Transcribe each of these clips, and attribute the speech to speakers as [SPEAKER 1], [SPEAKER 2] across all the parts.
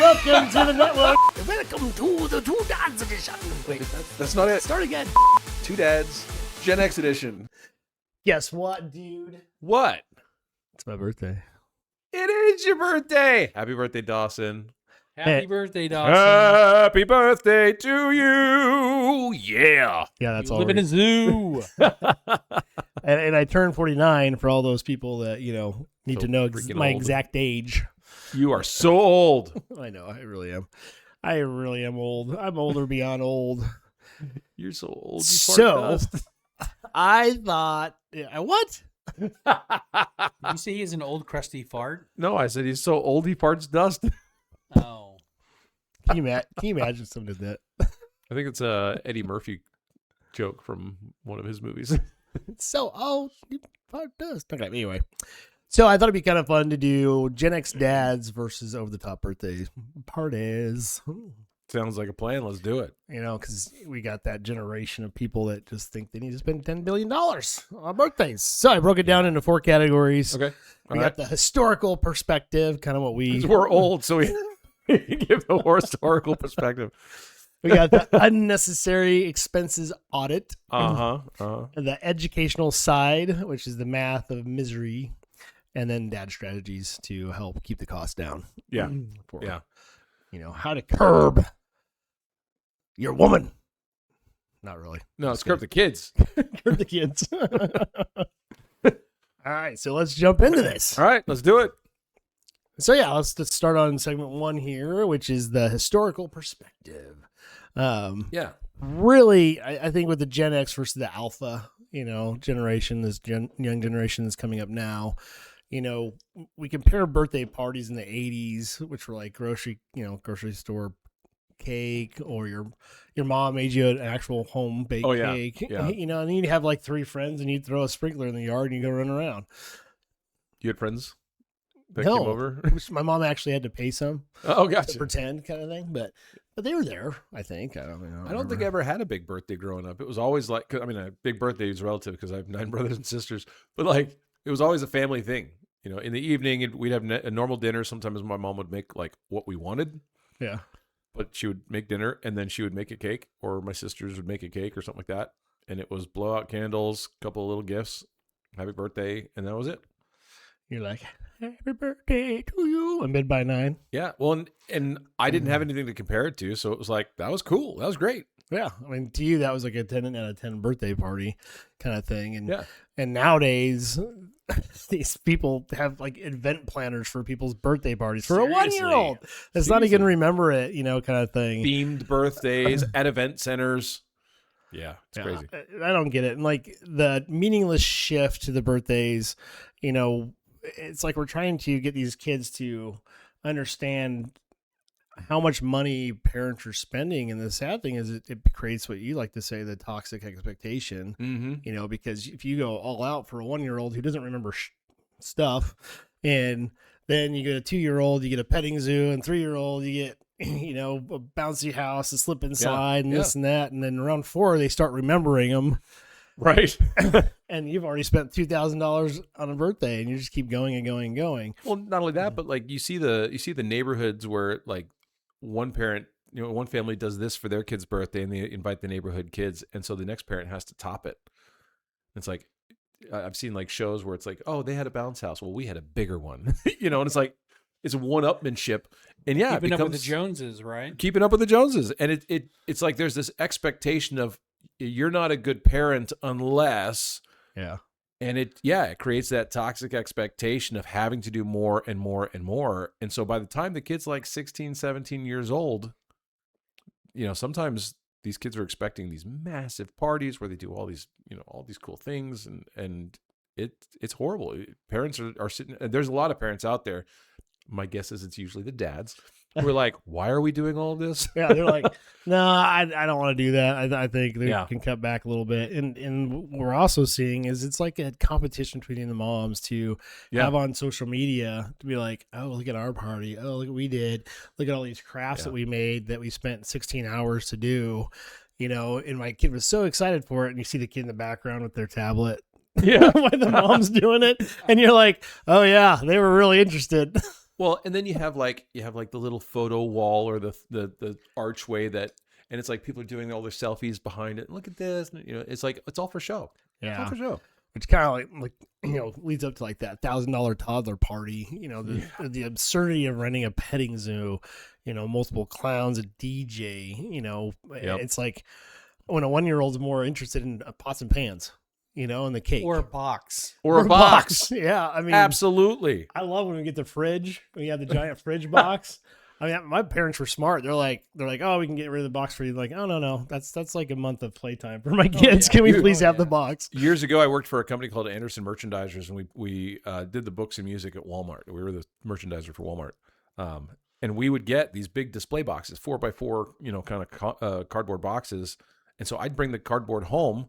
[SPEAKER 1] Welcome to the network. Welcome to the Two Dads edition.
[SPEAKER 2] Wait, that's not it.
[SPEAKER 1] Start again.
[SPEAKER 2] Two Dads, Gen X edition.
[SPEAKER 1] Guess what, dude?
[SPEAKER 2] What?
[SPEAKER 1] It's my birthday.
[SPEAKER 2] It is your birthday. Happy birthday, Dawson.
[SPEAKER 3] Happy birthday, Dawson.
[SPEAKER 2] Happy birthday to you. Yeah.
[SPEAKER 1] Yeah, that's
[SPEAKER 3] You
[SPEAKER 1] all.
[SPEAKER 3] live in a zoo.
[SPEAKER 1] And I turned 49 for all those people that, need
[SPEAKER 2] So
[SPEAKER 1] to know
[SPEAKER 2] freaking
[SPEAKER 1] my
[SPEAKER 2] old.
[SPEAKER 1] exact age.
[SPEAKER 2] You are so old.
[SPEAKER 1] I know, I really am. I really am old. I'm older beyond old.
[SPEAKER 2] You're so old. You fart
[SPEAKER 1] So,
[SPEAKER 2] dust.
[SPEAKER 1] I thought, what?
[SPEAKER 3] Did you say he is an old crusty fart?
[SPEAKER 2] No, I said he's so old he farts dust.
[SPEAKER 3] Oh.
[SPEAKER 1] Can you imagine someone did that?
[SPEAKER 2] I think it's a Eddie Murphy joke from one of his movies.
[SPEAKER 1] It's so old. You fart dust. Okay, anyway. So I thought it'd be kind of fun to do Gen X dads versus over the top birthday parties.
[SPEAKER 2] Sounds like a plan. Let's do it.
[SPEAKER 1] Because we got that generation of people that just think they need to spend $10 billion on birthdays. So I broke it down into 4 categories.
[SPEAKER 2] Okay.
[SPEAKER 1] We got the historical perspective, kind of what we...
[SPEAKER 2] 'Cause we're old, so we give the historical perspective.
[SPEAKER 1] We got the unnecessary expenses audit. The educational side, which is the math of misery. And then dad strategies to help keep the cost down.
[SPEAKER 2] Yeah.
[SPEAKER 1] For,
[SPEAKER 2] Yeah.
[SPEAKER 1] How to curb your woman. Not really.
[SPEAKER 2] No, it's curb the kids.
[SPEAKER 1] Curb the kids. All right, so let's jump into this.
[SPEAKER 2] All right, let's do it.
[SPEAKER 1] So yeah, let's just start on segment 1 here, which is the historical perspective.
[SPEAKER 2] Yeah.
[SPEAKER 1] Really, I think with the Gen X versus the Alpha, generation, this young generation that's coming up now, we compare birthday parties in the 80s, which were like grocery store cake, or your mom made you an actual home baked cake.
[SPEAKER 2] Yeah.
[SPEAKER 1] And you'd have like 3 friends and you'd throw a sprinkler in the yard and you go run around.
[SPEAKER 2] You had friends that
[SPEAKER 1] No.
[SPEAKER 2] came over?
[SPEAKER 1] Which my mom actually had to pay some
[SPEAKER 2] Oh,
[SPEAKER 1] to
[SPEAKER 2] gotcha.
[SPEAKER 1] pretend kind of thing, but they were there, I think. I
[SPEAKER 2] don't think I ever had a big birthday growing up. It was always like, a big birthday is relative because I have 9 brothers and sisters, but like, it was always a family thing. In the evening, we'd have a normal dinner. Sometimes my mom would make like what we wanted.
[SPEAKER 1] Yeah.
[SPEAKER 2] But she would make dinner and then she would make a cake, or my sisters would make a cake or something like that. And it was blow out candles, a couple of little gifts, happy birthday, and that was it.
[SPEAKER 1] You're like, happy birthday to you. In bed by 9.
[SPEAKER 2] Yeah. Well, and I didn't have anything to compare it to. So it was like, that was cool. That was great.
[SPEAKER 1] Yeah. To you, that was like a 10 out of 10 birthday party kind of thing. And
[SPEAKER 2] Yeah.
[SPEAKER 1] And nowadays, these people have like event planners for people's birthday parties for
[SPEAKER 2] Seriously.
[SPEAKER 1] a 1-year-old. That's not even remember it, kind of thing.
[SPEAKER 2] Themed birthdays at event centers. Yeah. It's crazy.
[SPEAKER 1] I don't get it. And like the meaningless shift to the birthdays, it's like we're trying to get these kids to understand how much money parents are spending. And the sad thing is it creates what you like to say, the toxic expectation,
[SPEAKER 2] Mm-hmm.
[SPEAKER 1] because if you go all out for a 1-year-old who doesn't remember stuff, and then you get a 2-year-old, you get a petting zoo, and 3-year-old, you get, a bouncy house, a slip and slide, and this and that. And then around 4, they start remembering them.
[SPEAKER 2] Right.
[SPEAKER 1] And you've already spent $2,000 on a birthday, and you just keep going and going and going.
[SPEAKER 2] Well, not only that, but like you see the neighborhoods where like one parent, one family does this for their kid's birthday and they invite the neighborhood kids. And so the next parent has to top it. It's like, I've seen like shows where it's like, oh, they had a bounce house. Well, we had a bigger one, and it's like, it's one-upmanship. And yeah,
[SPEAKER 3] Keeping
[SPEAKER 2] it
[SPEAKER 3] up with
[SPEAKER 2] becomes
[SPEAKER 3] the Joneses, right?
[SPEAKER 2] keeping up with the Joneses. And it's like, there's this expectation of you're not a good parent unless,
[SPEAKER 1] Yeah.
[SPEAKER 2] and it creates that toxic expectation of having to do more and more and more. And so by the time the kid's like 16, 17 years old, sometimes these kids are expecting these massive parties where they do all these cool things. And it's horrible. Parents are sitting, and there's a lot of parents out there. My guess is it's usually the dads who are like, why are we doing all this?
[SPEAKER 1] Yeah, they're like, no, I don't want to do that. I think they
[SPEAKER 2] Yeah.
[SPEAKER 1] can cut back a little bit. And what we're also seeing is it's like a competition between the moms to have on social media to be like, oh, look at our party. Oh, look what we did. Look at all these crafts that we made that we spent 16 hours to do. And my kid was so excited for it. And you see the kid in the background with their tablet.
[SPEAKER 2] Yeah.
[SPEAKER 1] While the mom's doing it. And you're like, oh, yeah, they were really interested.
[SPEAKER 2] Well, and then you have like the little photo wall or the archway that, and it's like people are doing all their selfies behind it. Look at this, and, it's like it's all for show. It's all
[SPEAKER 1] Yeah.
[SPEAKER 2] for show.
[SPEAKER 1] Which kind of like leads up to like that $1,000 toddler party. The absurdity of renting a petting zoo. Multiple clowns, a DJ. It's like when a 1-year-old's more interested in pots and pans. And the cake
[SPEAKER 3] or a box.
[SPEAKER 2] Or a box.
[SPEAKER 1] Yeah, I mean,
[SPEAKER 2] absolutely.
[SPEAKER 1] I love when we get the fridge. When you have the giant fridge box. I mean, my parents were smart. They're like, oh, we can get rid of the box for you. Like, oh no, that's like a month of playtime for my kids.
[SPEAKER 3] Yeah.
[SPEAKER 1] Can we please have the box?
[SPEAKER 2] Years ago, I worked for a company called Anderson Merchandisers, and we did the books and music at Walmart. We were the merchandiser for Walmart, and we would get these big display boxes, 4x4, kind of cardboard boxes. And so I'd bring the cardboard home,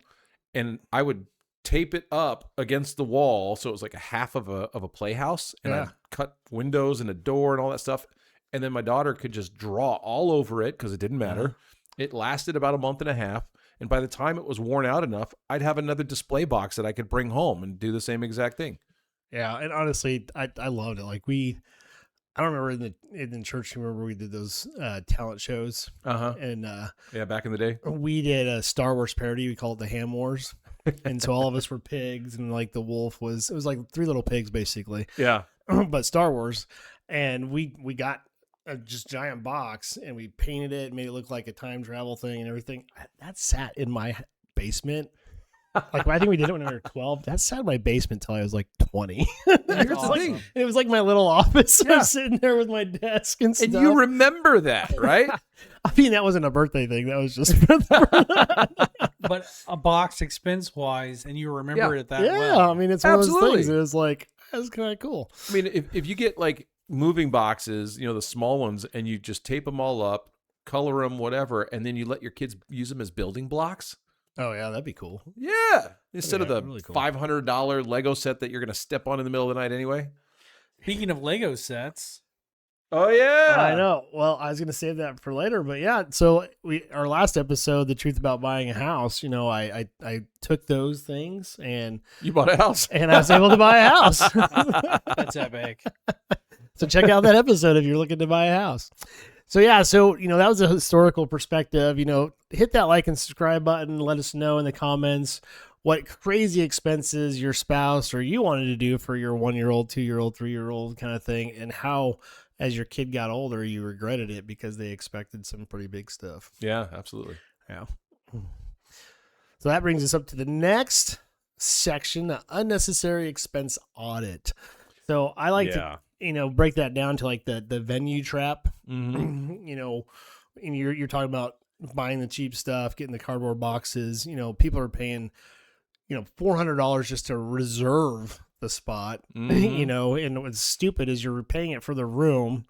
[SPEAKER 2] and I would tape it up against the wall, so it was like a half of a playhouse, and I'd cut windows and a door and all that stuff. And then my daughter could just draw all over it because it didn't matter. It lasted about a month and a half. And by the time it was worn out enough, I'd have another display box that I could bring home and do the same exact thing.
[SPEAKER 1] Yeah. And honestly, I loved it. Like I don't remember in church, remember we did those talent shows. And
[SPEAKER 2] yeah, back in the day.
[SPEAKER 1] We did a Star Wars parody. We called it the Ham Wars. And so all of us were pigs, and like the wolf it was like 3 little pigs basically.
[SPEAKER 2] Yeah.
[SPEAKER 1] But Star Wars. And we got a just giant box, and we painted it, made it look like a time travel thing and everything. That sat in my basement. Like, I think we did it when we were 12. That sat in my basement till I was like 20.
[SPEAKER 2] Here's the thing.
[SPEAKER 1] It was like my little office. I was sitting there with my desk and stuff.
[SPEAKER 2] And you remember that, right?
[SPEAKER 1] I mean, that wasn't a birthday thing. That was just
[SPEAKER 3] But a box expense wise, and you remember it that
[SPEAKER 1] well.
[SPEAKER 3] well.
[SPEAKER 1] I mean, it's one of those things. It was like, that was kind of cool.
[SPEAKER 2] I mean, if you get like moving boxes, the small ones, and you just tape them all up, color them, whatever, and then you let your kids use them as building blocks.
[SPEAKER 1] Oh yeah, that'd be cool.
[SPEAKER 2] Yeah, instead of the
[SPEAKER 1] really cool.
[SPEAKER 2] $500 Lego set that you're going to step on in the middle of the night anyway.
[SPEAKER 3] Speaking of Lego sets.
[SPEAKER 2] Oh yeah,
[SPEAKER 1] I know. Well, I was going to save that for later, but yeah. So our last episode, The Truth About Buying a House. I took those things and
[SPEAKER 2] you bought a house,
[SPEAKER 1] and I was able to buy a house.
[SPEAKER 3] That's epic.
[SPEAKER 1] So check out that episode if you're looking to buy a house. So yeah, that was a historical perspective. Hit that like and subscribe button. Let us know in the comments what crazy expenses your spouse or you wanted to do for your 1-year-old, 2-year-old, 3-year-old kind of thing, and how, as your kid got older, you regretted it because they expected some pretty big stuff.
[SPEAKER 2] Yeah, absolutely.
[SPEAKER 1] Yeah. So that brings us up to the next section, the unnecessary expense audit. So I like to break that down to like the venue trap.
[SPEAKER 2] Mm-hmm.
[SPEAKER 1] And you're talking about buying the cheap stuff, getting the cardboard boxes. People are paying, $400 just to reserve the spot.
[SPEAKER 2] Mm-hmm.
[SPEAKER 1] And what's stupid is you're paying it for the room,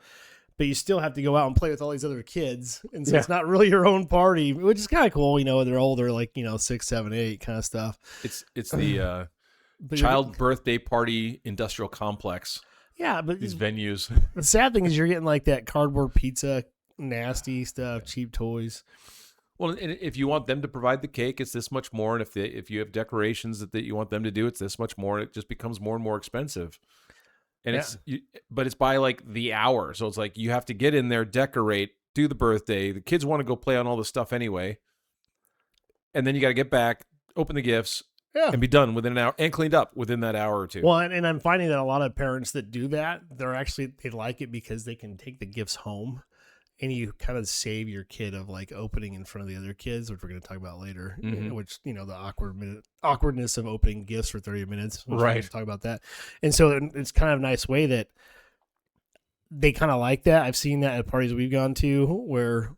[SPEAKER 1] but you still have to go out and play with all these other kids, and so it's not really your own party, which is kind of cool. They're older, like 6, 7, 8 kind of stuff.
[SPEAKER 2] It's the child birthday party industrial complex.
[SPEAKER 1] Yeah, but
[SPEAKER 2] these venues.
[SPEAKER 1] The sad thing is you're getting like that cardboard pizza, nasty stuff, cheap toys.
[SPEAKER 2] Well, and if you want them to provide the cake, it's this much more, and if you have decorations that you want them to do, it's this much more. And it just becomes more and more expensive. And but it's by like the hour, so it's like you have to get in there, decorate, do the birthday. The kids want to go play on all this stuff anyway, and then you got to get back, open the gifts. Yeah. And be done within an hour and cleaned up within that hour or two.
[SPEAKER 1] Well, and I'm finding that a lot of parents that do that, they like it because they can take the gifts home, and you kind of save your kid of like opening in front of the other kids, which we're going to talk about later, which, the awkwardness of opening gifts for 30 minutes.
[SPEAKER 2] Right.
[SPEAKER 1] Talk about that. And so it's kind of a nice way that they kind of like that. I've seen that at parties we've gone to where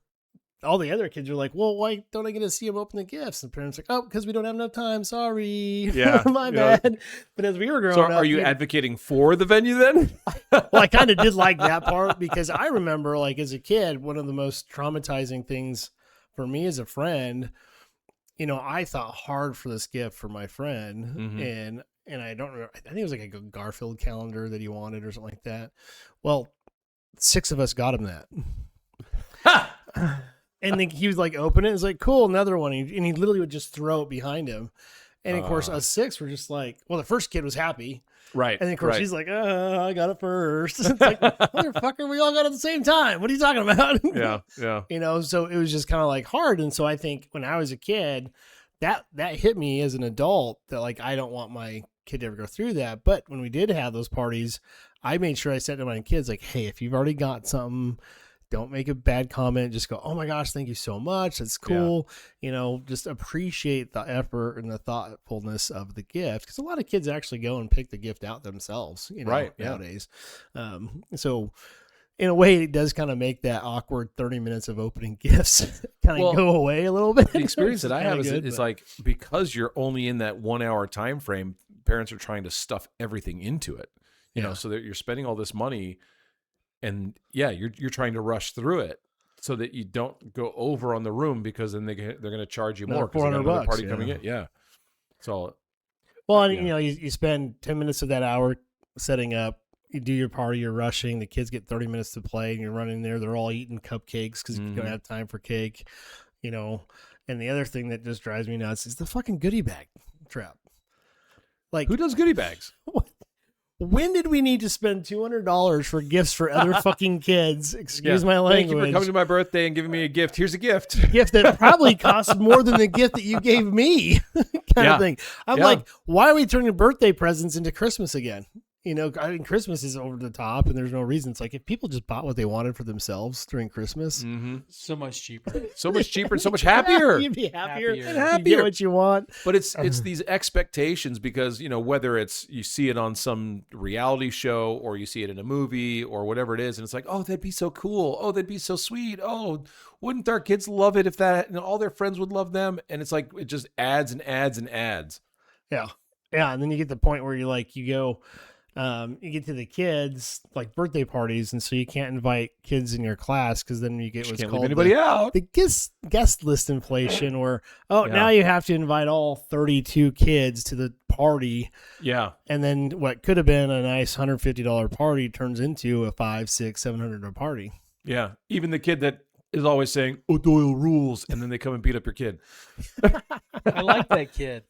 [SPEAKER 1] all the other kids are like, well, why don't I get to see them open the gifts? And the parents are like, oh, because we don't have enough time. Sorry.
[SPEAKER 2] Yeah.
[SPEAKER 1] My bad. But as we were growing up.
[SPEAKER 2] So are you advocating for the venue then?
[SPEAKER 1] Well, I kind of did like that part because I remember like as a kid, one of the most traumatizing things for me as a friend, I thought hard for this gift for my friend. And I don't remember, I think it was like a Garfield calendar that he wanted or something like that. Well, 6 of us got him that. And then he was like, open it. It's like, cool, another one. And he literally would just throw it behind him. And of course, us 6 were just like, well, the first kid was happy.
[SPEAKER 2] Right.
[SPEAKER 1] And then, of course, she's like, I got it first. It's like, motherfucker, we all got it at the same time. What are you talking about?
[SPEAKER 2] Yeah.
[SPEAKER 1] You know, so it was just kind of like hard. And so I think when I was a kid, that hit me as an adult that like, I don't want my kid to ever go through that. But when we did have those parties, I made sure I said to my kids, like, hey, if you've already got something, don't make a bad comment. Just go, oh my gosh, thank you so much. That's cool. Yeah. You know, just appreciate the effort and the thoughtfulness of the gift. Because a lot of kids actually go and pick the gift out themselves, you know, nowadays. So in a way, it does kind of make that awkward 30 minutes of opening gifts kind of go away a little bit.
[SPEAKER 2] The experience that I have is like, because you're only in that 1 hour time frame, parents are trying to stuff everything into it, you know, so that you're spending all this money. And you're trying to rush through it so that you don't go over on the room, because then they're going to charge you more because another party coming in. Yeah. So,
[SPEAKER 1] well, and, you know, you spend 10 minutes of that hour setting up. You do your party, you're rushing. The kids get 30 minutes to play, and you're running there. They're all eating cupcakes because you don't have time for cake, you know. And the other thing that just drives me nuts is the fucking goodie bag trap. Like,
[SPEAKER 2] who does goodie bags?
[SPEAKER 1] When did we need to spend $200 for gifts for other fucking kids? Excuse my language.
[SPEAKER 2] Thank you for coming to my birthday and giving me a gift. Here's a gift.
[SPEAKER 1] A gift that probably costs more than the gift that you gave me, kind of thing. I'm like, why are we turning birthday presents into Christmas again? You know, I mean, Christmas is over the top, and there's no reason. It's like if people just bought what they wanted for themselves during Christmas,
[SPEAKER 3] so much cheaper,
[SPEAKER 2] so much cheaper, and so much happier.
[SPEAKER 1] You'd be happier and
[SPEAKER 2] happier.
[SPEAKER 1] You get what you want.
[SPEAKER 2] But it's these expectations, because, you know, whether it's you see it on some reality show or you see it in a movie or whatever it is, and it's like, oh, that'd be so cool. Oh, that'd be so sweet. Oh, wouldn't our kids love it if that, and all their friends would love them? And it's like it just adds and adds and adds.
[SPEAKER 1] Yeah, and then you get the point where you go. You get to the kids, like birthday parties, and so you can't invite kids in your class because then you get what's called the guest list inflation, where now you have to invite all 32 kids to the party. Yeah, and then what could have been a nice $150 party turns into a $500, $600, $700 party.
[SPEAKER 2] Yeah, even the kid that is always saying Doyle rules, and then they come and beat up your kid.
[SPEAKER 3] I like that kid.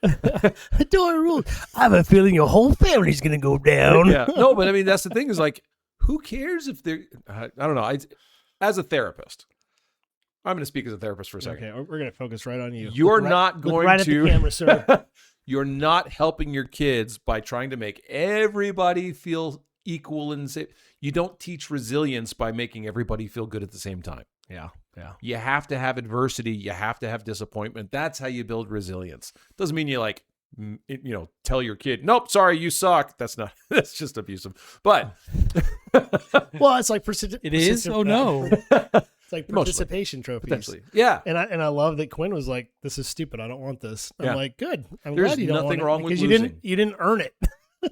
[SPEAKER 1] Doyle rules. I have a feeling your whole family's gonna go down.
[SPEAKER 2] Yeah, no, but I mean that's the thing, is like, who cares if they're? I don't know. As a therapist, I'm going to speak as a therapist for a second.
[SPEAKER 1] Okay, we're going to focus right on you.
[SPEAKER 2] You're not going
[SPEAKER 1] right
[SPEAKER 2] to
[SPEAKER 1] at the camera, sir.
[SPEAKER 2] You're not helping your kids by trying to make everybody feel equal and safe. You don't teach resilience by making everybody feel good at the same time.
[SPEAKER 1] Yeah.
[SPEAKER 2] You have to have adversity. You have to have disappointment. That's how you build resilience. Doesn't mean you tell your kid, nope, sorry, you suck. That's just abusive. But
[SPEAKER 1] well, it's like
[SPEAKER 3] it is. Oh no.
[SPEAKER 1] It's like participation trophies.
[SPEAKER 2] Potentially. Yeah.
[SPEAKER 1] And I love that Quinn was like, this is stupid. I don't want this. I'm like, good. I'm
[SPEAKER 2] There's
[SPEAKER 1] glad you don't want
[SPEAKER 2] nothing wrong with
[SPEAKER 1] because
[SPEAKER 2] losing.
[SPEAKER 1] you didn't earn it.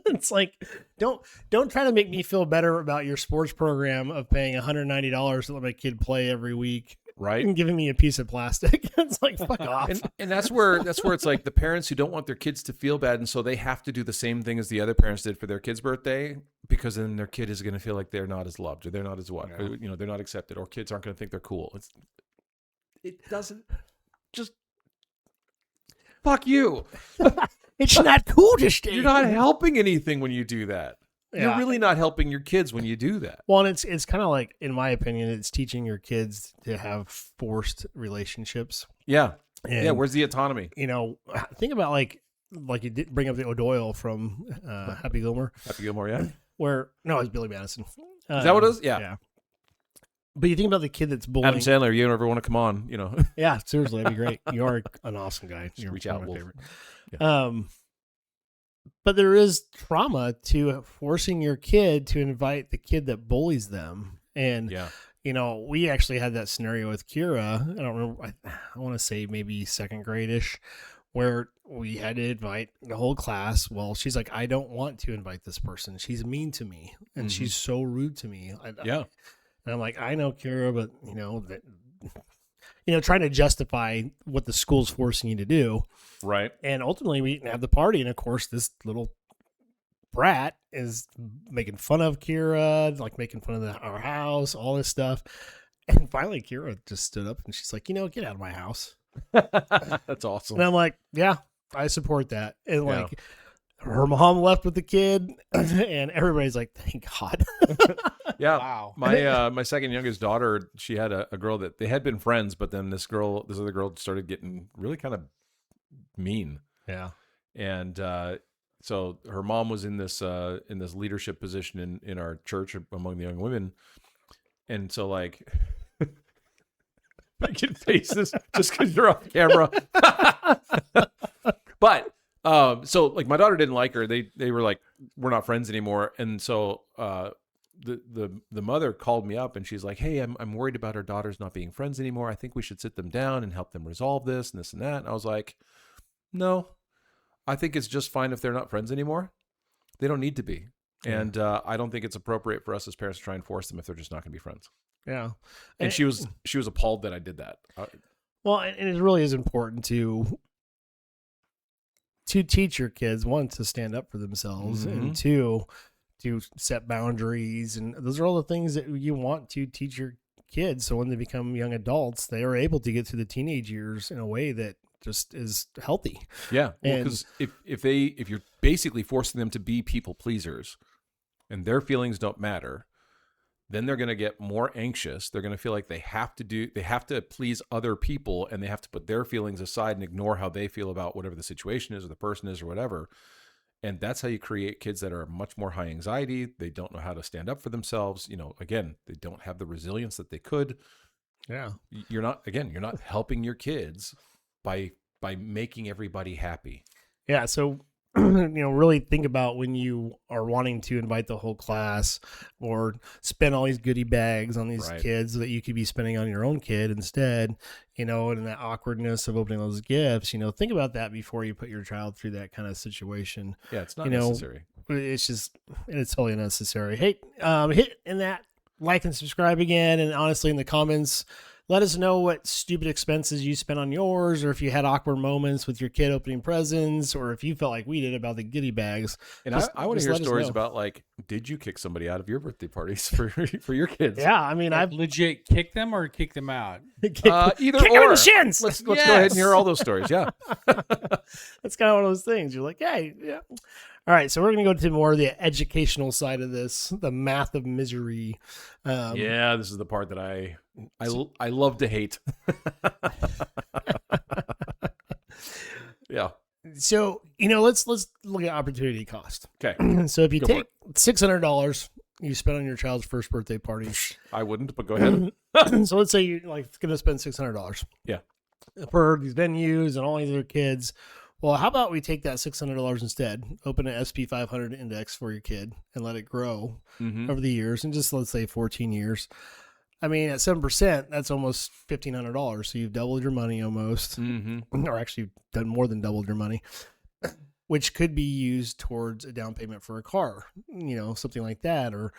[SPEAKER 1] It's like, don't try to make me feel better about your sports program of paying $190 to let my kid play every week,
[SPEAKER 2] right?
[SPEAKER 1] And giving me a piece of plastic. It's like, fuck off.
[SPEAKER 2] And that's where it's like the parents who don't want their kids to feel bad, and so they have to do the same thing as the other parents did for their kid's birthday, because then their kid is going to feel like they're not as loved, or they're not as what, or, they're not accepted, or kids aren't going to think they're cool. It doesn't just fuck you.
[SPEAKER 1] It's not cool to stay.
[SPEAKER 2] You're not helping anything when you do that. Yeah. You're really not helping your kids when you do that.
[SPEAKER 1] Well, and it's kind of like, in my opinion, it's teaching your kids to have forced relationships.
[SPEAKER 2] Yeah. And, where's the autonomy?
[SPEAKER 1] Think about like you did bring up the O'Doyle from Happy Gilmore.
[SPEAKER 2] Happy Gilmore, yeah.
[SPEAKER 1] It's Billy Madison.
[SPEAKER 2] Is that what it is? Yeah.
[SPEAKER 1] But you think about the kid that's bullying.
[SPEAKER 2] Adam Sandler, you don't ever want to come on,
[SPEAKER 1] Yeah, seriously, that'd be great. You are an awesome guy.
[SPEAKER 2] Just reach out,
[SPEAKER 1] my
[SPEAKER 2] Wolf.
[SPEAKER 1] favorite. Yeah. But there is trauma to forcing your kid to invite the kid that bullies them. And, we actually had that scenario with Kira. I don't remember. I want to say maybe second grade-ish, where we had to invite the whole class. Well, she's like, I don't want to invite this person. She's mean to me, and she's so rude to me. And I'm like, I know, Kira, but, trying to justify what the school's forcing you to do.
[SPEAKER 2] Right.
[SPEAKER 1] And ultimately, we have the party, and of course, this little brat is making fun of Kira, like making fun of our house, all this stuff. And finally, Kira just stood up, and she's like, get out of my house.
[SPEAKER 2] That's awesome.
[SPEAKER 1] And I'm like, yeah, I support that. And her mom left with the kid, and everybody's like, "Thank God."
[SPEAKER 2] Yeah.
[SPEAKER 3] Wow.
[SPEAKER 2] My second youngest daughter, she had a girl that they had been friends, but then this other girl started getting really kind of mean.
[SPEAKER 1] Yeah.
[SPEAKER 2] And so her mom was in this leadership position in our church among the young women. And so like making faces just because you're off camera. But so like my daughter didn't like her. They were like, we're not friends anymore. And so the mother called me up and she's like, hey, I'm worried about our daughters not being friends anymore. I think we should sit them down and help them resolve this and this and that. And I was like, no, I think it's just fine if they're not friends anymore. They don't need to be.
[SPEAKER 1] Yeah.
[SPEAKER 2] And I don't think it's appropriate for us as parents to try and force them if they're just not going to be friends.
[SPEAKER 1] Yeah.
[SPEAKER 2] And she was appalled that I did that.
[SPEAKER 1] Well, and it really is important to teach your kids, one, to stand up for themselves, and two, to set boundaries. And those are all the things that you want to teach your kids. So when they become young adults, they are able to get through the teenage years in a way that just is healthy.
[SPEAKER 2] Yeah. Because if you're basically forcing them to be people pleasers and their feelings don't matter, then they're going to get more anxious. They're going to feel like they have to please other people, and they have to put their feelings aside and ignore how they feel about whatever the situation is or the person is or whatever. And that's how you create kids that are much more high anxiety. They don't know how to stand up for themselves. Again, they don't have the resilience that they could.
[SPEAKER 1] Yeah.
[SPEAKER 2] You're not helping your kids by making everybody happy.
[SPEAKER 1] Yeah. So, really think about when you are wanting to invite the whole class or spend all these goodie bags on these kids that you could be spending on your own kid instead, and that awkwardness of opening those gifts, think about that before you put your child through that kind of situation.
[SPEAKER 2] Yeah. It's not necessary.
[SPEAKER 1] It's totally unnecessary. Hey, hit in that like and subscribe again. And honestly, in the comments, let us know what stupid expenses you spent on yours, or if you had awkward moments with your kid opening presents, or if you felt like we did about the goodie bags.
[SPEAKER 2] And I want to hear stories about, like, did you kick somebody out of your birthday parties for your kids?
[SPEAKER 1] Yeah, I mean, I've
[SPEAKER 3] legit kicked them or kicked them out.
[SPEAKER 2] Either
[SPEAKER 1] kick
[SPEAKER 2] or.
[SPEAKER 1] them in the shins.
[SPEAKER 2] Let's go ahead and hear all those stories. Yeah,
[SPEAKER 1] that's kind of one of those things. You're like, hey, yeah. All right, so we're going to go to more of the educational side of this, the math of misery.
[SPEAKER 2] Yeah, this is the part that I love to hate. Yeah.
[SPEAKER 1] So, let's look at opportunity cost.
[SPEAKER 2] Okay.
[SPEAKER 1] So if you take $600 you spend on your child's first birthday party.
[SPEAKER 2] I wouldn't, but go ahead.
[SPEAKER 1] So let's say you're going to spend $600.
[SPEAKER 2] Yeah.
[SPEAKER 1] For these venues and all these other kids. Well, how about we take that $600 instead, open an SP 500 index for your kid and let it grow over the years, and just let's say 14 years. I mean, at 7%, that's almost $1,500. So you've doubled your money almost, or actually done more than doubled your money, which could be used towards a down payment for a car, something like that, or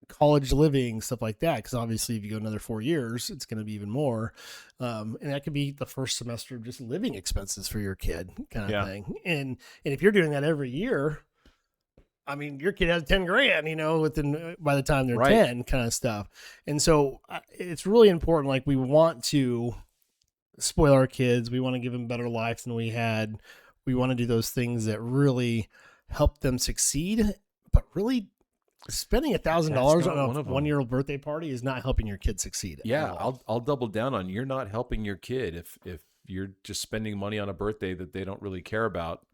[SPEAKER 1] college living, stuff like that. Because obviously, if you go another 4 years, it's going to be even more. And that could be the first semester of just living expenses for your kid, kind of thing. And if you're doing that every year, I mean, your kid has 10 grand, by the time they're 10, kind of stuff. And so it's really important. Like, we want to spoil our kids. We want to give them better life than we had. We want to do those things that really help them succeed, but really spending $1,000 on a 1-year-old birthday party is not helping your kid succeed.
[SPEAKER 2] Yeah. I'll double down on, you're not helping your kid if you're just spending money on a birthday that they don't really care about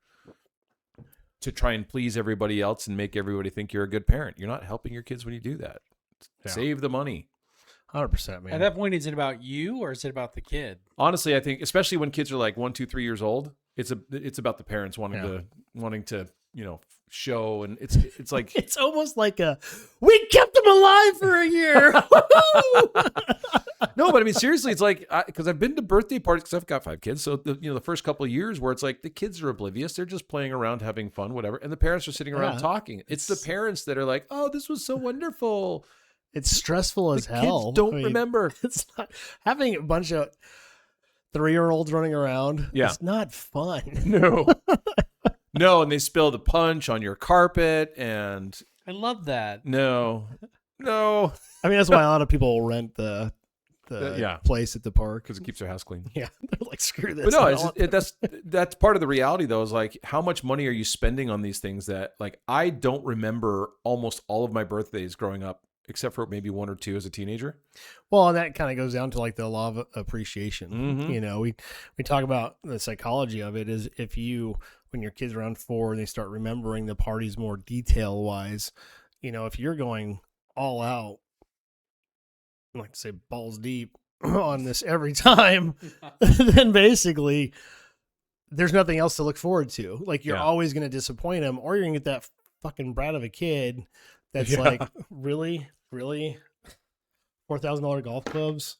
[SPEAKER 2] to try and please everybody else and make everybody think you're a good parent. You're not helping your kids when you do that. Yeah. Save the money.
[SPEAKER 1] 100%, man.
[SPEAKER 3] At that point, is it about you or is it about the kid?
[SPEAKER 2] Honestly, I think, especially when kids are like 1, 2, 3 years old, it's about the parents wanting to show, and it's like
[SPEAKER 1] it's almost like we kept them alive for a year.
[SPEAKER 2] No, but I mean, seriously, it's like, because I've been to birthday parties, because I've got 5 kids. So the first couple of years where it's like the kids are oblivious, they're just playing around, having fun, whatever, and the parents are sitting around talking. It's the parents that are like, "Oh, this was so wonderful."
[SPEAKER 1] It's stressful as hell.
[SPEAKER 2] Kids don't remember.
[SPEAKER 1] It's not having a bunch of 3-year-olds running around.
[SPEAKER 2] Yeah,
[SPEAKER 1] it's not fun.
[SPEAKER 2] No. No, and they spill the punch on your carpet, and
[SPEAKER 3] I love that.
[SPEAKER 2] No.
[SPEAKER 1] I mean, that's why a lot of people rent the place at the park
[SPEAKER 2] because it keeps their house clean.
[SPEAKER 1] Yeah, they're like, screw this.
[SPEAKER 2] But no, that's part of the reality though. Is like, how much money are you spending on these things that, like, I don't remember almost all of my birthdays growing up, except for maybe one or two as a teenager.
[SPEAKER 1] Well, and that kind of goes down to like the law of appreciation.
[SPEAKER 2] Mm-hmm.
[SPEAKER 1] You know, we talk about the psychology of it is when your kids are around 4 and they start remembering the parties more detail wise, you know, if you're going all out, I like to say balls deep on this every time, then basically there's nothing else to look forward to. Like, you're always going to disappoint them, or you're going to get that fucking brat of a kid that's like, really $4,000 golf clubs.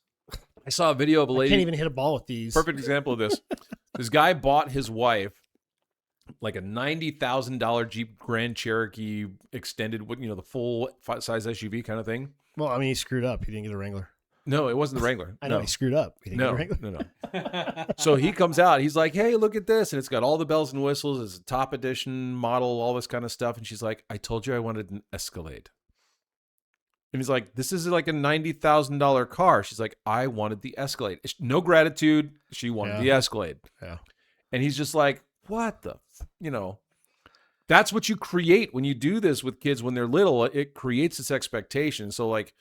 [SPEAKER 2] I saw a video of a lady.
[SPEAKER 1] I can't even hit a ball with these.
[SPEAKER 2] Perfect example of this. This guy bought his wife like a $90,000 Jeep Grand Cherokee extended, you know, the full size SUV kind of thing.
[SPEAKER 1] Well, I mean, he screwed up. He didn't get a Wrangler.
[SPEAKER 2] No, it wasn't the Wrangler.
[SPEAKER 1] I know, he screwed up. He didn't get a Wrangler.
[SPEAKER 2] No. So he comes out. He's like, hey, look at this. And it's got all the bells and whistles. It's a top edition model, all this kind of stuff. And she's like, I told you I wanted an Escalade. And he's like, this is like a $90,000 car. She's like, I wanted the Escalade. No gratitude. She wanted the Escalade.
[SPEAKER 1] Yeah.
[SPEAKER 2] And he's just like, what the, you know, that's what you create when you do this with kids when they're little. It creates this expectation. So like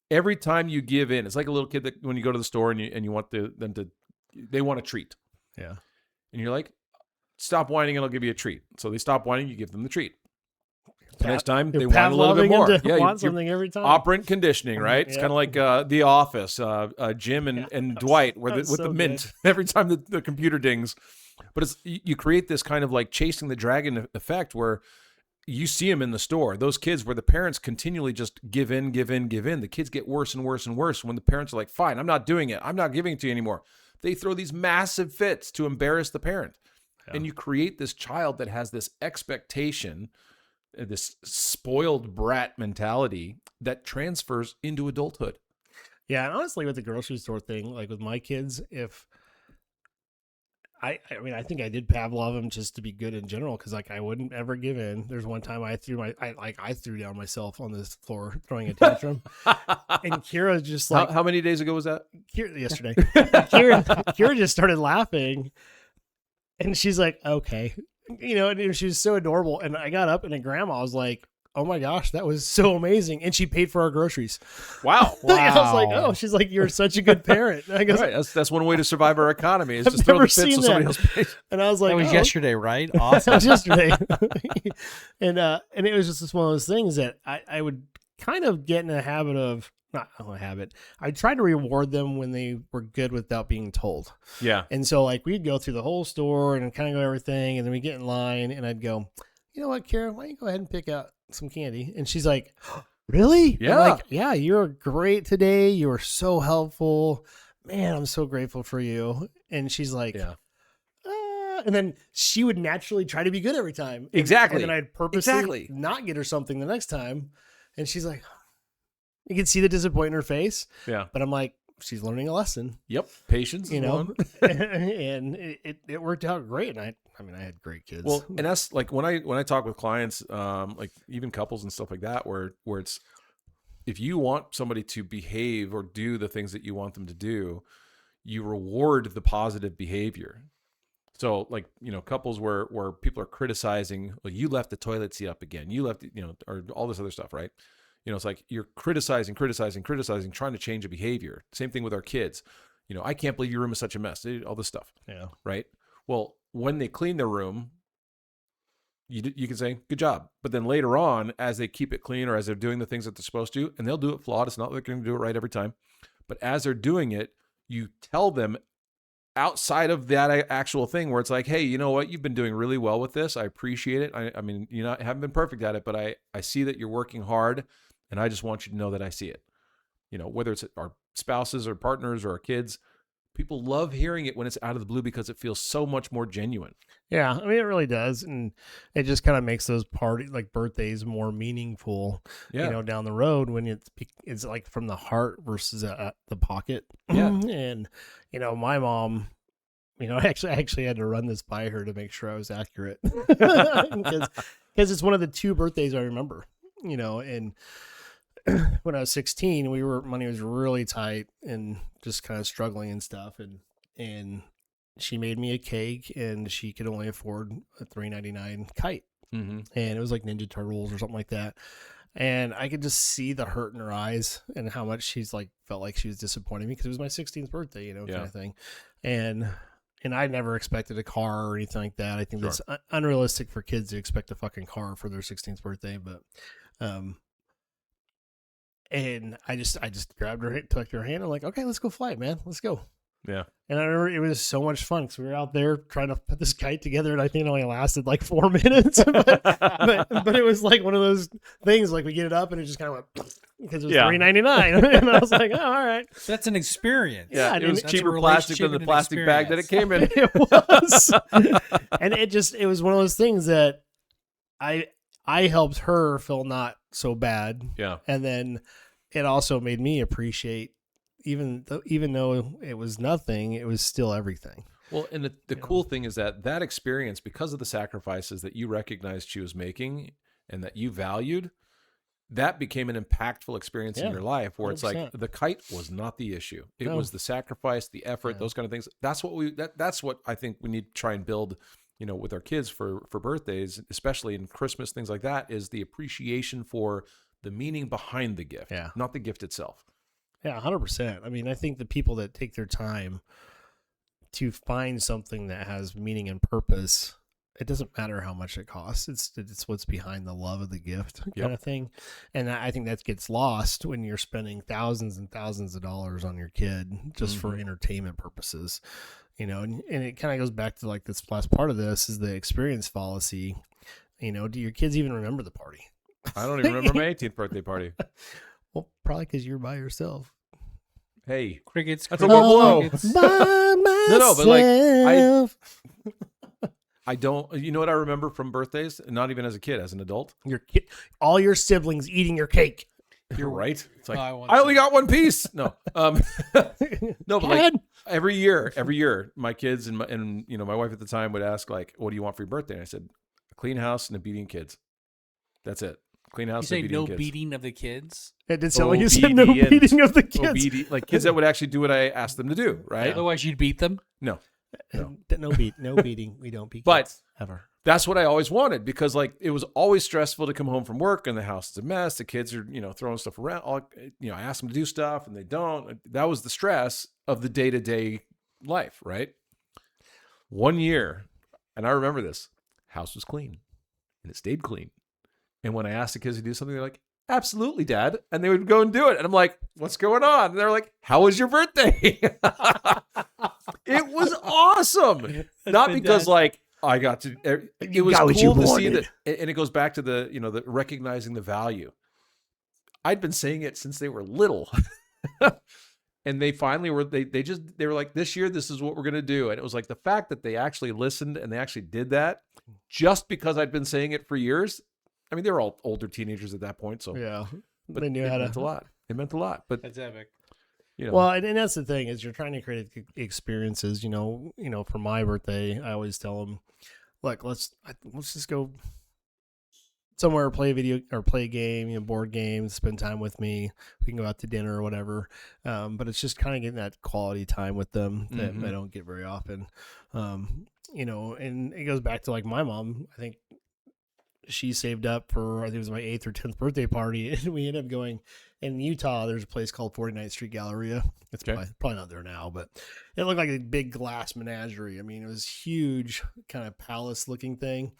[SPEAKER 2] every time you give in, it's like a little kid that when you go to the store and you want they want a treat.
[SPEAKER 1] Yeah.
[SPEAKER 2] And you're like, stop whining and I'll give you a treat. So they stop whining, you give them the treat. The next time they want a little bit more.
[SPEAKER 1] Yeah, want something every time.
[SPEAKER 2] Operant conditioning, right? It's kind of like The Office, Jim and Dwight, with the mint every time the computer dings. But it's you create this kind of like chasing the dragon effect where you see them in the store. Those kids where the parents continually just give in. The kids get worse and worse and worse when the parents are like, fine, I'm not doing it. I'm not giving it to you anymore. They throw these massive fits to embarrass the parent. Yeah. And you create this child that has this expectation, this spoiled brat mentality that transfers into adulthood.
[SPEAKER 1] Yeah, and honestly, with the grocery store thing, like with my kids, if I mean, I think I did Pavlov them just to be good in general, because like I wouldn't ever give in. There's one time I threw down myself on this floor throwing a tantrum, and Kira just like,
[SPEAKER 2] how many days ago was that?
[SPEAKER 1] Yesterday. Kira just started laughing, and she's like, okay. You know, and she was so adorable. And I got up, and grandma was like, oh my gosh, that was so amazing. And she paid for our groceries.
[SPEAKER 2] Wow.
[SPEAKER 1] I was like, oh, she's like, you're such a good parent. And I guess,
[SPEAKER 2] right. That's one way to survive our economy is just throw the fits so somebody else pays.
[SPEAKER 1] And I was like,
[SPEAKER 3] that was yesterday, right? Awesome.
[SPEAKER 1] That was yesterday. And it was just one of those things that I would kind of get in a habit of, not a habit. I tried to reward them when they were good without being told.
[SPEAKER 2] Yeah.
[SPEAKER 1] And so like we'd go through the whole store and kind of go everything. And then we get in line and I'd go, you know what, Kara, why don't you go ahead and pick out some candy? And she's like, really?
[SPEAKER 2] Yeah.
[SPEAKER 1] I'm like, yeah, you're great today. You were so helpful. Man, I'm so grateful for you. And she's like,
[SPEAKER 2] yeah.
[SPEAKER 1] And then she would naturally try to be good every time.
[SPEAKER 2] Exactly.
[SPEAKER 1] And then I'd purposely not get her something the next time. And she's like, you can see the disappointment in her face.
[SPEAKER 2] Yeah.
[SPEAKER 1] But I'm like, she's learning a lesson.
[SPEAKER 2] Yep. Patience,
[SPEAKER 1] you know, and it worked out great. And I mean, I had great kids.
[SPEAKER 2] Well, and that's like when I talk with clients, like even couples and stuff like that, where it's, if you want somebody to behave or do the things that you want them to do, you reward the positive behavior. So like, you know, couples where people are criticizing, well, you left the toilet seat up again, you left, you know, or all this other stuff, right? You know, it's like you're criticizing, trying to change a behavior. Same thing with our kids. You know, I can't believe your room is such a mess. All this stuff.
[SPEAKER 1] Yeah.
[SPEAKER 2] Right. Well, when they clean their room, you can say, good job. But then later on, as they keep it clean or as they're doing the things that they're supposed to, and they'll do it flawed. It's not like they're going to do it right every time. But as they're doing it, you tell them outside of that actual thing where it's like, hey, you know what? You've been doing really well with this. I appreciate it. I mean, you haven't been perfect at it, but I see that you're working hard. And I just want you to know that I see it. You know, whether it's our spouses or partners or our kids, people love hearing it when it's out of the blue because it feels so much more genuine.
[SPEAKER 1] Yeah, I mean, it really does. And it just kind of makes those like birthdays more meaningful, you know, down the road when it's like from the heart versus the pocket.
[SPEAKER 2] Yeah.
[SPEAKER 1] And, you know, my mom, you know, I actually had to run this by her to make sure I was accurate because it's one of the 2 birthdays I remember, you know, and when I was 16, money was really tight and just kind of struggling and stuff. And she made me a cake, and she could only afford a $3.99 kite.
[SPEAKER 2] Mm-hmm.
[SPEAKER 1] And it was like Ninja Turtles or something like that. And I could just see the hurt in her eyes and how much she's like felt like she was disappointing me because it was my 16th birthday, you know, kind of thing. And I never expected a car or anything like that. I think that's unrealistic for kids to expect a fucking car for their 16th birthday. But, and I just grabbed her, took her hand. I'm like, okay, let's go fly it, man. Let's go.
[SPEAKER 2] Yeah.
[SPEAKER 1] And I remember it was so much fun because we were out there trying to put this kite together, and I think it only lasted like 4 minutes. but it was like one of those things, like we get it up and it just kind of went because it was $3.99, and I was like, oh, all right.
[SPEAKER 3] That's an experience.
[SPEAKER 2] Yeah, it was cheaper plastic than the plastic bag that it came in.
[SPEAKER 1] It was, and it was one of those things that I helped her feel not so bad.
[SPEAKER 2] Yeah,
[SPEAKER 1] and then it also made me appreciate. Even though it was nothing, it was still everything.
[SPEAKER 2] Well, and the cool thing is that experience, because of the sacrifices that you recognized she was making and that you valued, that became an impactful experience in your life where 100%. It's like the kite was not the issue. It was the sacrifice, the effort, those kind of things. That's what I think we need to try and build, you know, with our kids for birthdays, especially in Christmas, things like that, is the appreciation for the meaning behind the gift, not the gift itself.
[SPEAKER 1] Yeah, 100%. I mean, I think the people that take their time to find something that has meaning and purpose, it doesn't matter how much it costs. It's what's behind the love of the gift kind of thing. And I think that gets lost when you're spending thousands and thousands of dollars on your kid just for entertainment purposes. You know, and it kind of goes back to like this last part of this is the experience fallacy. You know, do your kids even remember the party?
[SPEAKER 2] I don't even remember my 18th birthday party.
[SPEAKER 1] Well, probably because you're by yourself.
[SPEAKER 2] Hey,
[SPEAKER 3] crickets.
[SPEAKER 2] That's a low blow. No, but like I don't. You know what I remember from birthdays? Not even as a kid, as an adult.
[SPEAKER 1] All your siblings eating your cake.
[SPEAKER 2] You're right. It's like I only got one piece. No, no, but like every year, my kids and you know my wife at the time would ask like, "What do you want for your birthday?" And I said, "A clean house and obedient kids." That's it. Clean house.
[SPEAKER 3] You say no beating of the kids?
[SPEAKER 1] It did sound like you said no beating of the kids.
[SPEAKER 2] Like kids that would actually do what I asked them to do, right?
[SPEAKER 3] Yeah. Otherwise, you'd beat them?
[SPEAKER 2] No
[SPEAKER 1] beating. We don't beat
[SPEAKER 2] but
[SPEAKER 1] kids ever.
[SPEAKER 2] That's what I always wanted because like it was always stressful to come home from work and the house is a mess. The kids are, you know, throwing stuff around. I ask them to do stuff and they don't. That was the stress of the day-to-day life, right? 1 year, and I remember this, house was clean and it stayed clean. And when I asked the kids to do something, they're like, absolutely, Dad. And they would go and do it. And I'm like, what's going on? And they're like, how was your birthday? It was awesome. Not because like I got to, it was cool to see that. And it goes back to the, you know, the recognizing the value. I'd been saying it since they were little. And they finally were, they were like, this year, this is what we're going to do. And it was like the fact that they actually listened and they actually did that just because I'd been saying it for years. I mean, they were all older teenagers at that point, so
[SPEAKER 1] yeah,
[SPEAKER 2] but
[SPEAKER 1] they knew how to. It
[SPEAKER 2] meant a lot. It meant a lot. But
[SPEAKER 3] that's epic.
[SPEAKER 2] You know.
[SPEAKER 1] Well, and that's the thing is you're trying to create experiences. You know, for my birthday, I always tell them, look, let's just go somewhere, play a video or play a game, you know, board games, spend time with me. We can go out to dinner or whatever. But it's just kind of getting that quality time with them that I don't get very often. You know, and it goes back to like my mom. I think she saved up for, I think it was my 8th or 10th birthday party, and we ended up going in Utah. There's a place called 49th Street Galleria. It's probably not there now, but it looked like a big glass menagerie. I mean, it was huge, kind of palace looking thing,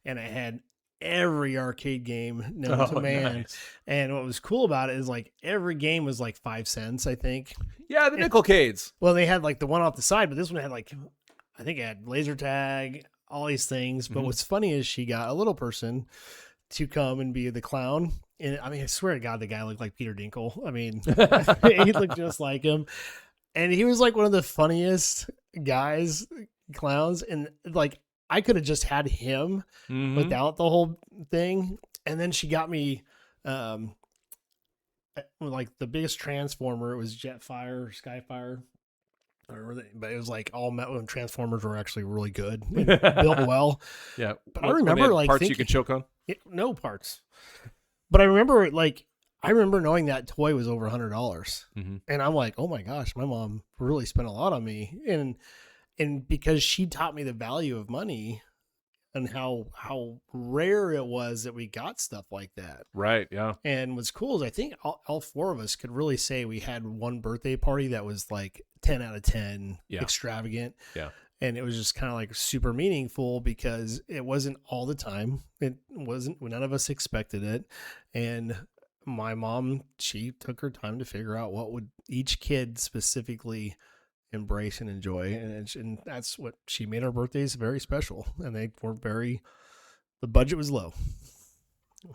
[SPEAKER 1] and it had every arcade game known to man. Nice. And what was cool about it is like every game was like 5 cents, I think.
[SPEAKER 2] Yeah, the nickelcades.
[SPEAKER 1] Well, they had like the one off the side, but this one had like, I think it had laser tag, all these things. But what's funny is she got a little person to come and be the clown. And I mean, I swear to God, the guy looked like Peter Dinkle. I mean, he looked just like him. And he was like one of the funniest clowns. And like, I could have just had him without the whole thing. And then she got me like the biggest transformer. It was Jetfire, Skyfire. But it was like all when Transformers were actually really good, built well.
[SPEAKER 2] Yeah,
[SPEAKER 1] but I remember like
[SPEAKER 2] parts you could choke on.
[SPEAKER 1] No parts. But I remember like I remember knowing that toy was over $100,
[SPEAKER 2] Mm-hmm.
[SPEAKER 1] and I'm like, oh my gosh, my mom really spent a lot on me, and because she taught me the value of money and how rare it was that we got stuff like that.
[SPEAKER 2] Right. Yeah.
[SPEAKER 1] And what's cool is I think all four of us could really say we had one birthday party that was like 10 out of 10, extravagant.
[SPEAKER 2] Yeah.
[SPEAKER 1] And it was just kind of like super meaningful because it wasn't all the time. It wasn't, none of us expected it. And my mom, she took her time to figure out what would each kid specifically embrace and enjoy. And that's what she made our birthdays very special. And they were the budget was low.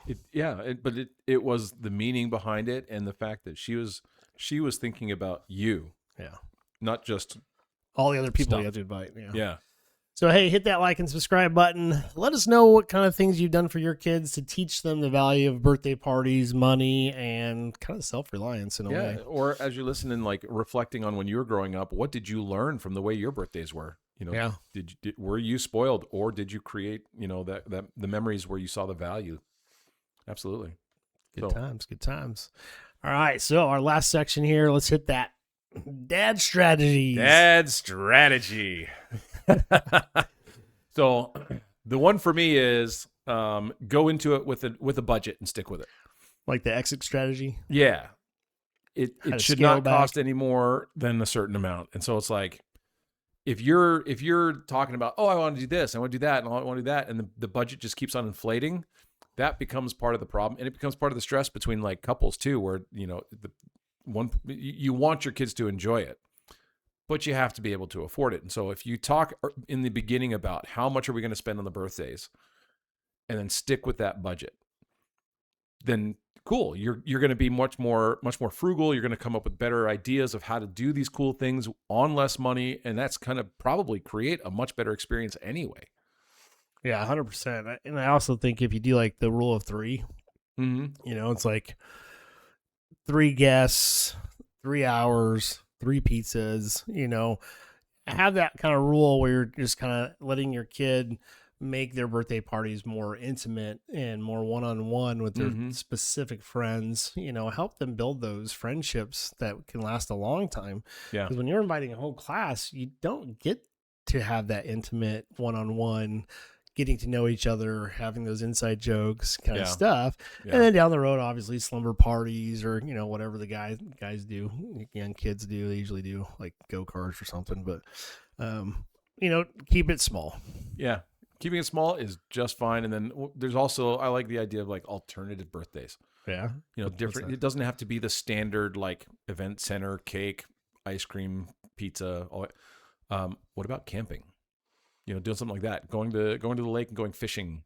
[SPEAKER 2] But it was the meaning behind it and the fact that she was thinking about you.
[SPEAKER 1] Yeah.
[SPEAKER 2] Not just
[SPEAKER 1] all the other people
[SPEAKER 2] stuff.
[SPEAKER 1] you have to invite.
[SPEAKER 2] Yeah.
[SPEAKER 1] So, hey, hit that like and subscribe button. Let us know what kind of things you've done for your kids to teach them the value of birthday parties, money, and kind of self-reliance in a way.
[SPEAKER 2] Or as you're listening, like reflecting on when you were growing up, what did you learn from the way your birthdays were? Were you spoiled, or did you create, that the memories where you saw the value? Absolutely.
[SPEAKER 1] Good times. All right. So our last section here, let's hit that. Dad strategies.
[SPEAKER 2] Dad strategy. So the one for me is go into it with a budget and stick with it.
[SPEAKER 1] Like the exit strategy?
[SPEAKER 2] Yeah. It should not cost any more than a certain amount. And so it's like, if you're talking about, oh, I want to do this, I want to do that, and I want to do that, and the budget just keeps on inflating, that becomes part of the problem. And it becomes part of the stress between like couples too, where, you want your kids to enjoy it, but you have to be able to afford it. And so if you talk in the beginning about how much are we going to spend on the birthdays and then stick with that budget, then cool. You're going to be much more frugal. You're going to come up with better ideas of how to do these cool things on less money. And that's kind of probably create a much better experience anyway.
[SPEAKER 1] Yeah, 100%. And I also think if you do like the rule of 3, it's like 3 guests, 3 hours, 3 pizzas, have that kind of rule where you're just kind of letting your kid make their birthday parties more intimate and more one-on-one with their specific friends, help them build those friendships that can last a long time.
[SPEAKER 2] Yeah.
[SPEAKER 1] Because when you're inviting a whole class, you don't get to have that intimate one-on-one, getting to know each other, having those inside jokes kind of stuff. Yeah. And then down the road, obviously slumber parties or, whatever the guys do, young kids do, they usually do like go-karts or something, but, keep it small.
[SPEAKER 2] Yeah. Keeping it small is just fine. And then there's also, I like the idea of like alternative birthdays.
[SPEAKER 1] Yeah.
[SPEAKER 2] Different. It doesn't have to be the standard like event center, cake, ice cream, pizza. What about camping? Doing something like that. Going to the lake and going fishing.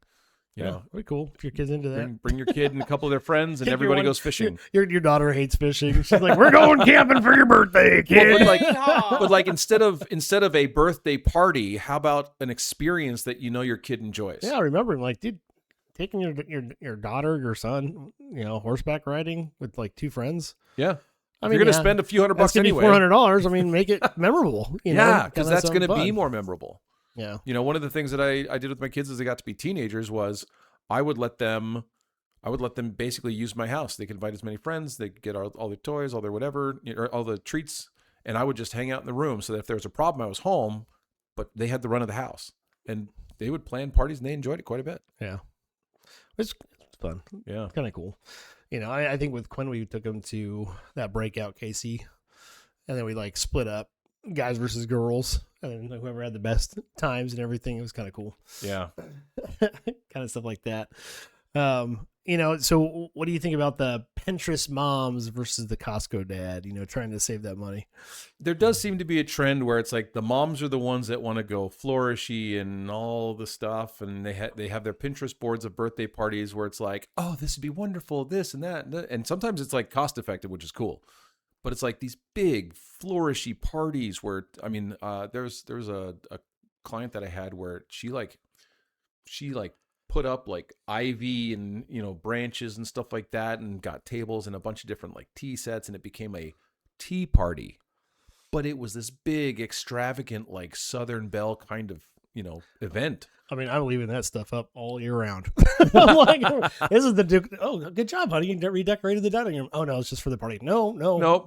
[SPEAKER 1] Pretty cool. If your kid's into that,
[SPEAKER 2] bring your kid and a couple of their friends, and everybody goes fishing.
[SPEAKER 1] Your daughter hates fishing. She's like, "We're going camping for your birthday, kid."
[SPEAKER 2] But like instead of a birthday party, how about an experience that your kid enjoys?
[SPEAKER 1] Yeah, I remember, like, dude, taking your daughter, your son, horseback riding with like 2 friends.
[SPEAKER 2] Yeah. You're going to spend a few $100 anyway.
[SPEAKER 1] $400. I mean, make it memorable.
[SPEAKER 2] Because that's going to be more memorable.
[SPEAKER 1] Yeah.
[SPEAKER 2] One of the things that I did with my kids as they got to be teenagers was I would let them basically use my house. They could invite as many friends. They could get all their toys, all their whatever, all the treats. And I would just hang out in the room so that if there was a problem, I was home, but they had the run of the house. And they would plan parties and they enjoyed it quite a bit.
[SPEAKER 1] Yeah. It's fun.
[SPEAKER 2] Yeah.
[SPEAKER 1] Kind of cool. I think with Quinn, we took him to that breakout Casey, and then we like split up guys versus girls, and then whoever had the best times and everything. It was kind of cool.
[SPEAKER 2] Yeah.
[SPEAKER 1] Kind of stuff like that. So what do you think about the Pinterest moms versus the Costco dad, trying to save that money?
[SPEAKER 2] There does seem to be a trend where it's like the moms are the ones that want to go flourishy and all the stuff. And they have their Pinterest boards of birthday parties where it's like, oh, this would be wonderful, this and that. And sometimes it's like cost effective, which is cool. But it's like these big flourishy parties where, there was a client that I had where she put up like ivy and branches and stuff like that, and got tables and a bunch of different like tea sets, and it became a tea party. But it was this big extravagant like Southern Belle kind of event.
[SPEAKER 1] I mean, I'm leaving that stuff up all year round. I'm like, this is the oh, good job, honey. You redecorated the dining room. Oh no, it's just for the party. No.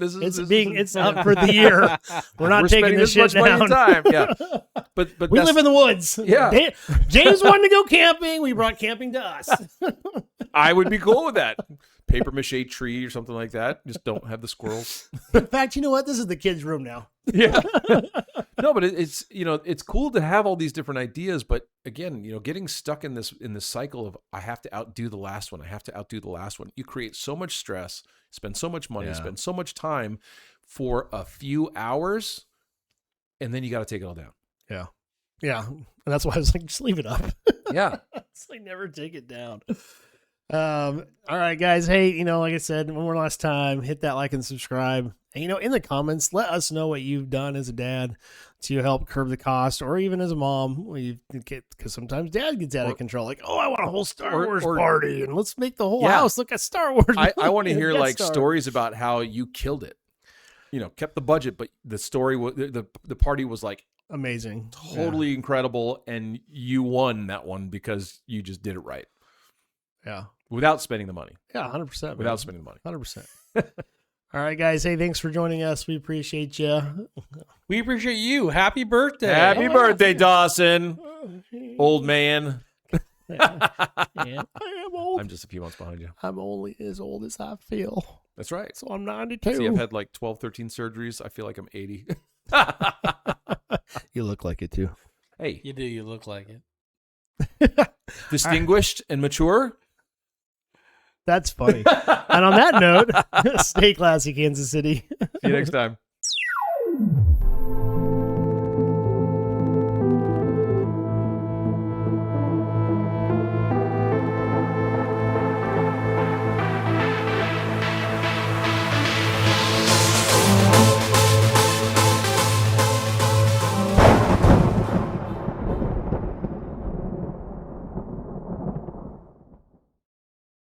[SPEAKER 1] It's up for the year. We're not taking this shit down.
[SPEAKER 2] Time. Yeah, but
[SPEAKER 1] we live in the woods.
[SPEAKER 2] Yeah,
[SPEAKER 1] James wanted to go camping. We brought camping to us.
[SPEAKER 2] I would be cool with that. Paper mache tree or something like that. Just don't have the squirrels.
[SPEAKER 1] In fact, you know what? This is the kids' room now.
[SPEAKER 2] Yeah. No, but it's it's cool to have all these different ideas, but again, getting stuck in this cycle of I have to outdo the last one. I have to outdo the last one. You create so much stress, spend so much money, spend so much time for a few hours, and then you got to take it all down.
[SPEAKER 1] Yeah. Yeah. And that's why I was like, just leave it up.
[SPEAKER 2] Yeah.
[SPEAKER 1] It's like never take it down. All right, guys. Hey, like I said, one more last time, hit that like and subscribe. And, in the comments, let us know what you've done as a dad to help curb the cost, or even as a mom, because sometimes dad gets out of control. Like, oh, I want a whole Star Wars party, and let's make the whole house look at Star Wars.
[SPEAKER 2] I want to hear stories about how you killed it. Kept the budget, but the story, the party was like
[SPEAKER 1] amazing,
[SPEAKER 2] totally incredible, and you won that one because you just did it right.
[SPEAKER 1] Yeah.
[SPEAKER 2] Without spending the money.
[SPEAKER 1] Yeah, 100%.
[SPEAKER 2] Without spending the money.
[SPEAKER 1] 100%. All right, guys. Hey, thanks for joining us. We appreciate you.
[SPEAKER 3] We appreciate you. Happy birthday.
[SPEAKER 2] Happy birthday, Dawson. Old man.
[SPEAKER 1] Yeah, I am old.
[SPEAKER 2] I'm just a few months behind you.
[SPEAKER 1] I'm only as old as I feel.
[SPEAKER 2] That's right.
[SPEAKER 1] So I'm 92.
[SPEAKER 2] See, I've had like 12, 13 surgeries. I feel like I'm 80.
[SPEAKER 1] You look like it, too.
[SPEAKER 3] Hey. You do. You look like it.
[SPEAKER 2] Distinguished and mature.
[SPEAKER 1] That's funny. And on that note, stay classy, Kansas City.
[SPEAKER 2] See you next time.